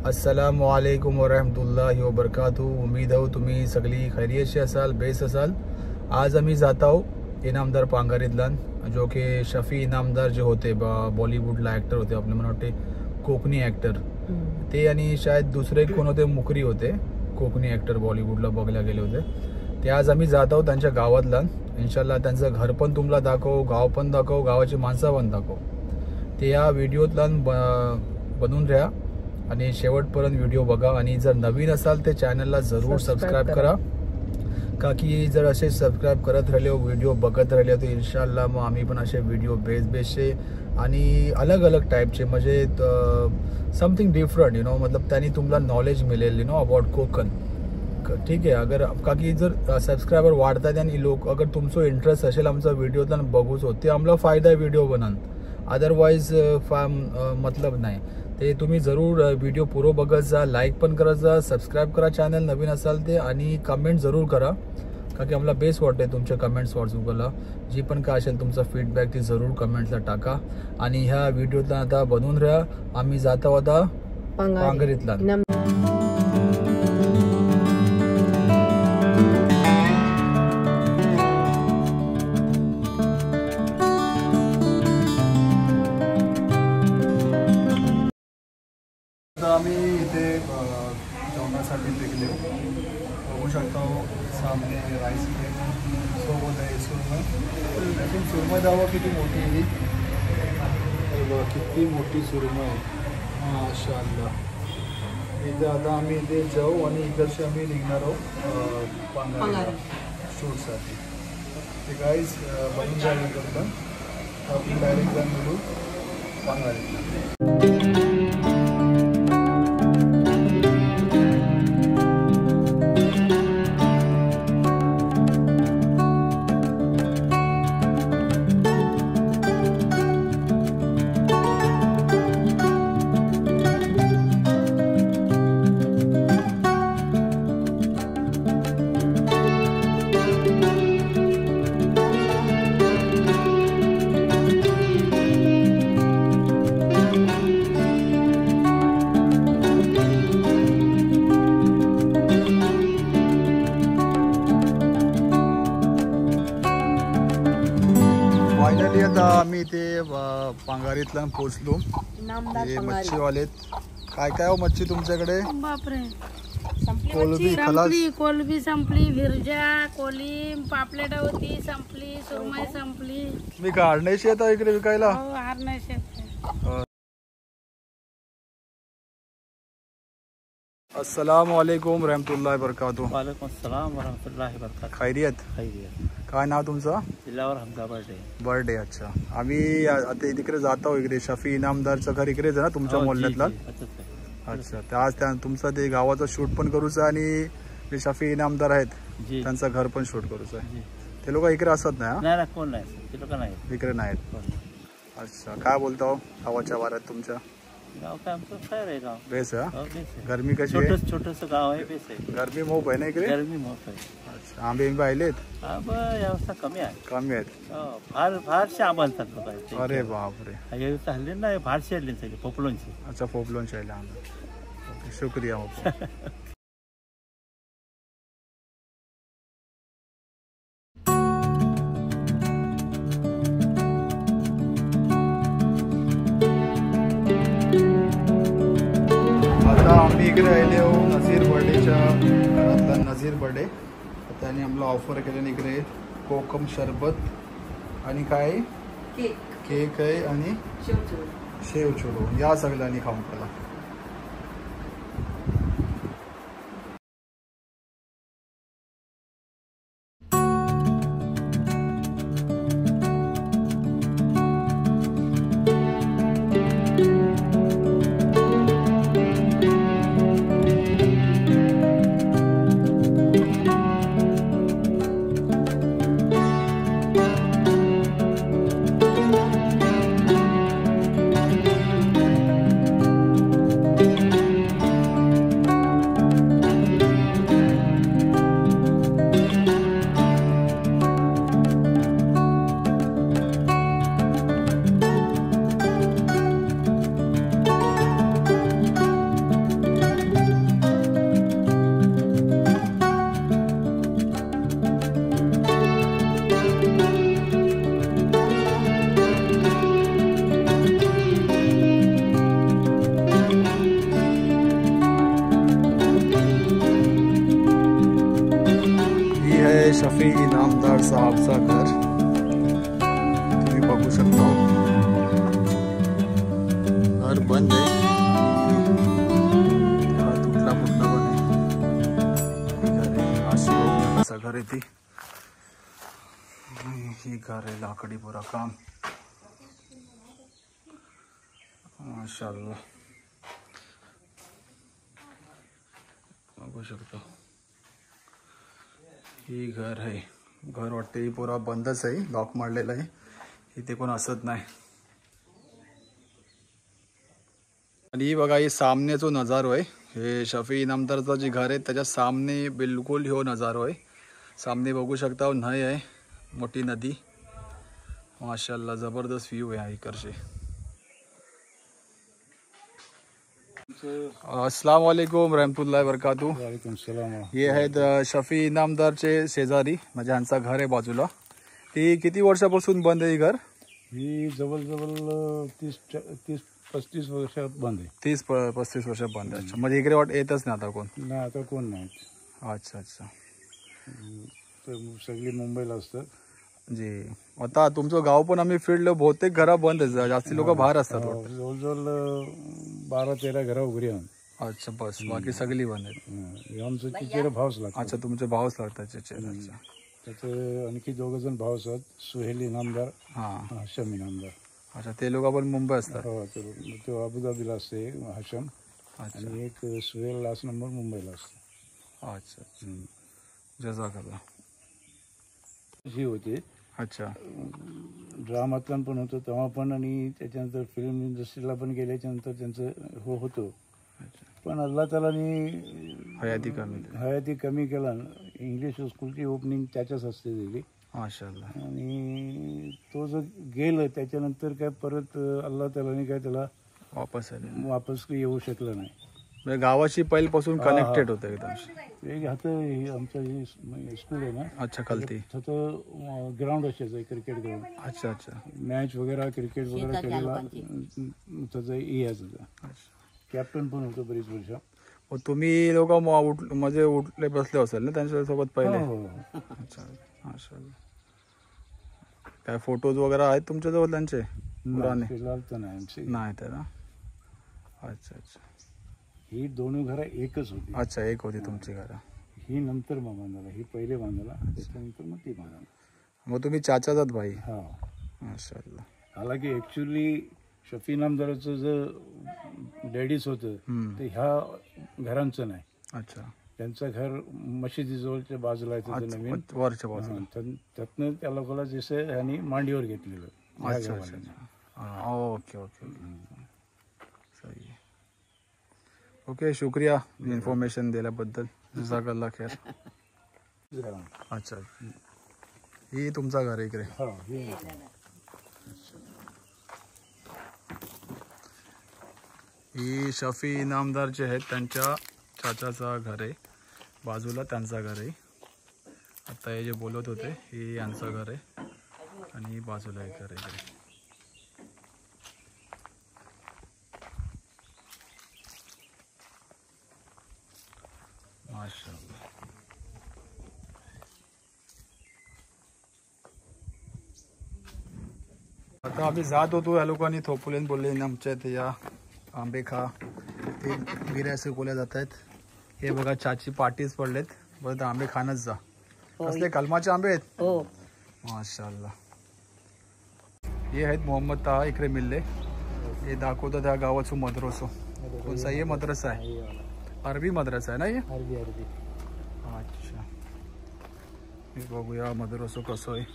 अस्सलामुअलैकुम वरहमतुल्लाहि वबरकातुहू। उम्मीद आहे तुम्ही सगळी खैरियतशी असाल, बेस असाल। आज आम्ही जात आहोत इनामदार पांगारीतला, जो की शफी इनामदार जे होते बॉलिवूडला ॲक्टर होते, आपले मला वाटते कोकणी ॲक्टर ते, आणि शायद दुसरे कोण होते, मुकरी होते, कोकणी ॲक्टर बॉलिवूडला बघायला गेले होते ते। आज आम्ही जात आहोत त्यांच्या गावातला। इन्शाल्लाह त्यांचं घर पण तुम्हाला दाखवू, गाव पण दाखवू, गावाची माणसं पण दाखवू। ते या व्हिडिओतला बनून राहा आणि शेवटपर्यंत व्हिडिओ बघा। आणि जर नवीन असाल ते चॅनलला जरूर सबस्क्राईब करा, का की जर असे सबस्क्राईब करत राहिले, व्हिडिओ बघत राहिले, तर इन्शाल्लाह मग आम्ही पण असे व्हिडिओ बेसचे आणि अलग अलग टाईपचे, म्हणजे समथिंग डिफरंट मतलब त्यांनी तुम्हाला नॉलेज मिळेल अबाउट कोकण। ठीक आहे, अगर का की जर सबस्क्रायबर वाढतात आणि लोक अगर तुमचं इंटरेस्ट असेल आमचा व्हिडिओ तर बघूच होत, ते आम्हाला फायदा आहे व्हिडिओ बनान, अदरवाईज मतलब नाही। ते तुम्ही जरूर व्हिडिओ पुरो बघत जा, लाईक पण करत जा, सबस्क्राईब करा चॅनल नवीन असाल ते, आणि कमेंट जरूर करा, का की आम्हाला बेस्ट वाटते तुमचे कमेंट्स वाचूला। जी पण काय असेल तुमचा फीडबॅक ती जरूर कमेंट्सला टाका। आणि ह्या व्हिडिओला आता बनवून राहा, आम्ही जातो आता पांगरीतला। आम्ही इथे जेवणासाठी निघले, बघू शकता सामने राईस प्लेट सोबत आहे सुरमई। लेकिन सुरमई दावा किती मोठी आहे, किती मोठी सुरमई, माशाअल्लाह। इथे आता आम्ही इथे जाऊ आणि इकडचे आम्ही निघणार आहोत पांगारी शूटसाठी। ते गाईज बनून जाईल करता, आपण डायरेक्ट जाऊन मिळू पांगारीला। फायनली आता आम्ही इथे पांगारीतला पोहोचलो। हे मच्छीवाले, काय काय हो मच्छी तुमच्याकडे? बापरे, कोलबी खलास, कोलबी संपली, भिरजा, कोलीम, पापलेट होती संपली, सुरमई संपली। मी गाडण्याशी येतो इकडे विकायला? हो, हारण्याशी। अस्सलामुअलैकुम रहमतुल्लाहि वबरकातुहू। वालेकुम अस्सलाम वरहमतुल्लाहि वबरकातुहू। खैरियत? खैरियत। काय नाव तुमचं? दिलावर हमदा बर्थडे। बर्थडे, अच्छा। आम्ही आता तिकडे जातो, इकडे शफी इनामदारचं घर इकडेच आहे ना तुमच्या मोहल्ल्यातला? अच्छा, तर आज तुमचं ते गावाचं शूट पण करूचं आणि जे शफी इनामदार आहेत त्यांचं घर पण शूट करूचं आहे। ते लोक इकडे असत नाही? नाही, कोण नाही, ते लोक नाही, इकडे नाहीत। अच्छा, काय बोलता हो गावाच्या वाऱ्यात तुमच्या? गाव काय आमचं खैर आहे, गाव बेस आहे। बेस आहे। गरमी कशी आहे? छोटस गाव आहे, बेस आहे। गरमी मोप आहे ना इकडे? गरमी मोठ आहे। अच्छा, आंबे आलेत? व्यवस्था कमी आहे, कमी आहेत। फारसे आंबाल चालतो। अरे बापरे, हल्ले नाही, फारसे हल्ले सगळे पोपलोनचे। अच्छा, पोपलोनचे आले आंबे, शुक्रिया मोप। आम्ही इकडे राहिले हो नजीर बर्डेच्या घरातला नजीर बर्डे। त्याने आम्हाला ऑफर केल्याने इकडे कोकम शरबत आणि काय केक आहे आणि शेव चुरो, या सगळ्यांनी खाऊन केला। शफी इनामदार साहबचा घर तुम्ही बघू शकता. घर बंद आहे, तुटला फुटला पण आहे. असं घर आहे ती. ही घर आहे लाकडी पुरा काम. माशाअल्लाह बघू शकतो. ही घर आहे. घर वाटते ही पुरा बंदच आहे, लॉक मारलेलं आहे. इथे कोण असत नाही. आणि ही बघा ही सामने जो नजारो आहे, हे शफी इनामदारचा जे घर आहे त्याच्या सामने बिलकुल ह्यो नजारो आहे. सामने बघू शकता नदी आहे, मोठी नदी. माशाअल्लाह जबरदस्त व्ह्यू आहे इकडचे. अस्सलाम वालेकुम रहमतुल्लाहि वबरकातुह. वालेकुम सलाम. हे आहेत शफी इनामदारचे शेजारी, म्हणजे यांचा घर आहे बाजूला. ती किती वर्षापासून बंद आहे ही घर? ही जवळजवळ 30-35 वर्षात बंद आहे. 30-35 वर्ष बंद आहे. अच्छा, म्हणजे इकडे येतच नाही आता कोण? नाही, आता कोण नाही. अच्छा अच्छा. तर सगळी मुंबईला असतात. जी. आता तुमचं गाव पण आम्ही फिरलो, बहुतेक घरा बंद आहे, जास्ती लोक बाहेर असतात वाटतं. जवळजवळ 12-13 घरा उघडी आहेत. अच्छा बस, बाकी सगळी बंद आहेत. आमचं चिचेरा भावच लागतं. अच्छा, तुमचे भावच लागतात चिचेरा. अच्छा. त्याचे आणखी 2 जण भाव आहेत, सुहेल इनामदार, हां. हशम इनामदार. अच्छा, ते लोक पण मुंबई असतात. हो, तो अबुधाबीला असते हशम. अच्छा आणि एक सुहेल लास्ट नंबर मुंबईला असतो. अच्छा अच्छा. जजाकल्ला. ही होती. अच्छा. ड्रामातलं पण होतं तेव्हा पण, आणि त्याच्यानंतर फिल्म इंडस्ट्रीला पण गेल्याच्यानंतर त्यांचं होतं. पण अल्लाह तालानी हयाती कमी केला. इंग्लिश स्कूलची ओपनिंग त्याच्याच हस्ते दिली. माशाअल्लाह. आणि तो जो गेलं त्याच्यानंतर काय परत अल्लाह तालानी काय त्याला वापस येऊ शकलं नाही. म्हणजे गावाशी पहिल्यापासून कनेक्टेड होतं एकदम. एक हातं आमचं स्कूल आहे ना. अच्छा, खालती तिथं ग्राउंड असायचं, क्रिकेट ग्राउंड. अच्छा अच्छा. मॅच वगैरे क्रिकेट वगैरे केलेला त्याचं यायचं. कॅप्टन पण होतं बरीच वर्ष. मग तुम्ही लोक म्हणजे उठले बसले असेल ना त्यांच्यासोबत पहिले? अच्छा. माशाअल्लाह. काय फोटोज वगैरे आहेत तुमच्याजवळ त्यांचे पुराणे? फिलहाल तर नाही. नाही तर ना. अच्छा अच्छा. ही 2 घरं एकच होती. अच्छा, एक होती तुमची घरं. ही नंतर मग बांधायला, ही पहिले बांधायला, त्याच्यानंतर मग ती बांधायला. मग तुम्ही चाचाचात भाई? हा. माशाअल्लाह. हालाकी ऍक्च्युली शफी इनामदाराचं जे डॅडीज होतं ते ह्या घरांचं नाही. अच्छा. त्यांचं घर मशिदीजवळच्या बाजूला आहे, त्याचं नवीन वरच्या बाजूला. त्यातनं त्या लोकांना जसं ह्यांनी मांडीवर घेतलेलं. अच्छा अच्छा. Okay okay. सही आहे. ओके, शुक्रिया इन्फॉर्मेशन दिल्याबद्दल. जजाकल्ला खैर. अच्छा, ही तुमचा घर इकडे? ही शफी इनामदार जे आहेत त्यांच्या चाचाचा घर आहे, बाजूला त्यांचा घर आहे. आता हे जे बोलत होते ही यांचं घर आहे, आणि बाजूला एक घर आहे इकडे. माशाअल्लाह. आता आम्ही जात होतो, या लोकांनी थोपलेन बोलले आमच्या इथे या आंबे खा, ते गिऱ्याचे बोलल्या जात आहेत. हे बघा चाची पाटीच पडलेत, परत आंबे खाणच जा. कसले कलमाचे आंबे आहेत? हो. माशाअल्लाह. हे आहेत मोहम्मद ताहा, इकडे मिळले. हे दाखवतात त्या गावाचा मद्रसो. कोणसा हे मद्रसा आहे? अरबी मद्रसा आहे ना हे? अरबी. अच्छा. हे बघूया मद्रसो कसं आहे.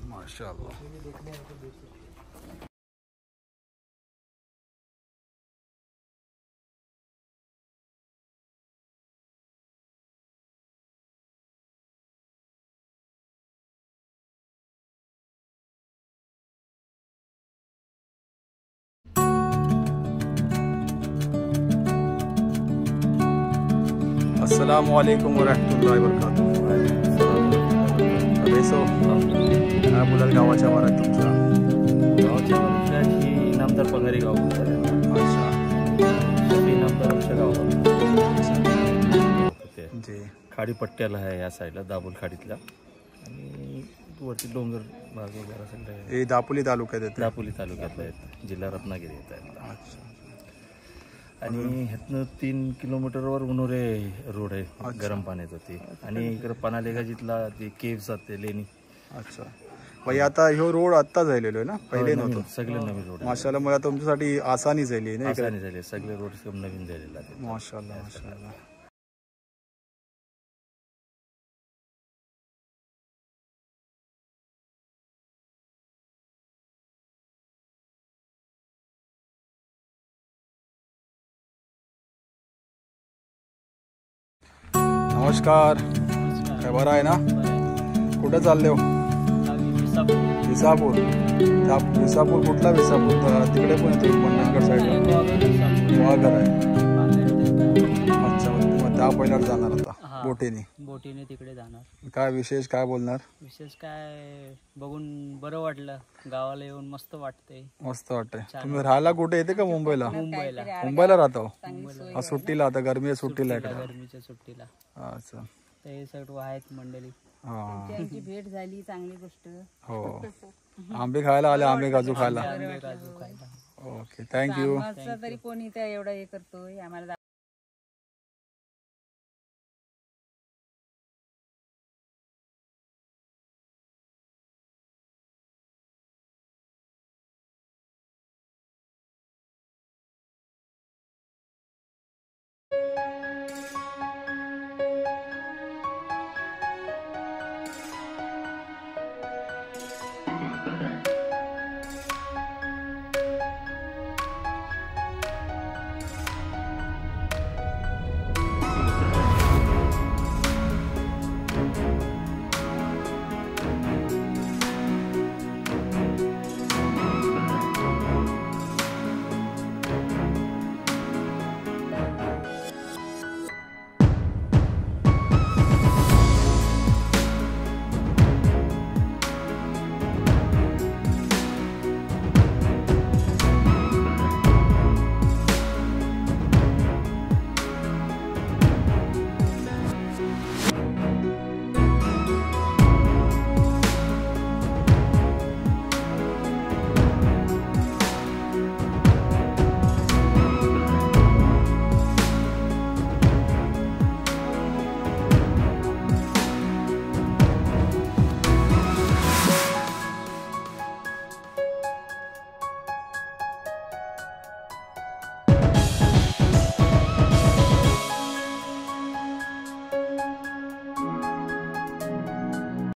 माशाअल्लाह. अस्सलामु अलैकुम वरहमतुल्लाहि वबरकातुह. बेसो काय बोलाल गावाच्या वारात तुमच्या? गावाच्या ही इनामदार पगारी गाव. अच्छा. इनामदार आमच्या गावात जी. खाडी पट्ट्याला आहे या साईडला, दाभोल खाडीतला. आणि वरती डोंगर भाग वगैरे सगळे हे दापोली तालुक्यात येते. दापोली तालुक्यातला आहेत, जिल्हा रत्नागिरी येत आहे. अच्छा. आणि ह्यातनं 3 किलोमीटरवर उन्होरे रोड आहे, गरम पाण्याचा ते. आणि इकडं पनालेगा जिथला ते केव्स आहेत ते लेणी. अच्छा. भाई आता ह्यो रोड आत्ता झालेलो आहे ना, पहिले नवीन, नव्हतं. सगळे नवीन रोड आहे. माशाल्लाह, मला तुमच्यासाठी आसानी झाली ना इकडे. आसानी झाले, सगळे रोड नवीन झालेले आहेत. माशाल्लाह माशाल्लाह. नमस्कार, काय बरं आहे ना? कुठं चालले हो? विसापूर. विसापूर कुठला विसापूर? तिकडे पण येतो मंडणगड साईडला गुहागर आहे. अच्छा, मग त्या पहिल्यावर जाणार आता बोटीने तिकडे जाणार. काय विशेष, काय बोलणार? विशेष काय, बघून बरं वाटलं, गावाला येऊन मस्त वाटतंय. मस्त वाटतंय. तुम्ही राहायला कुठे येते का मुंबईला? मुंबईला राहतो. सुट्टीला आता गरमी सुट्टीला आहे. गरमीच्या सुट्टीला. अच्छा. ते सर्व आहेत मंडळी. त्यांची भेट झाली, चांगली गोष्ट. हो, आंबे खायला आले, आंबे काजू खायला. राजू खायला. Okay, thank you. तरी कोणी त्या एवढा हे करतोय आम्हाला.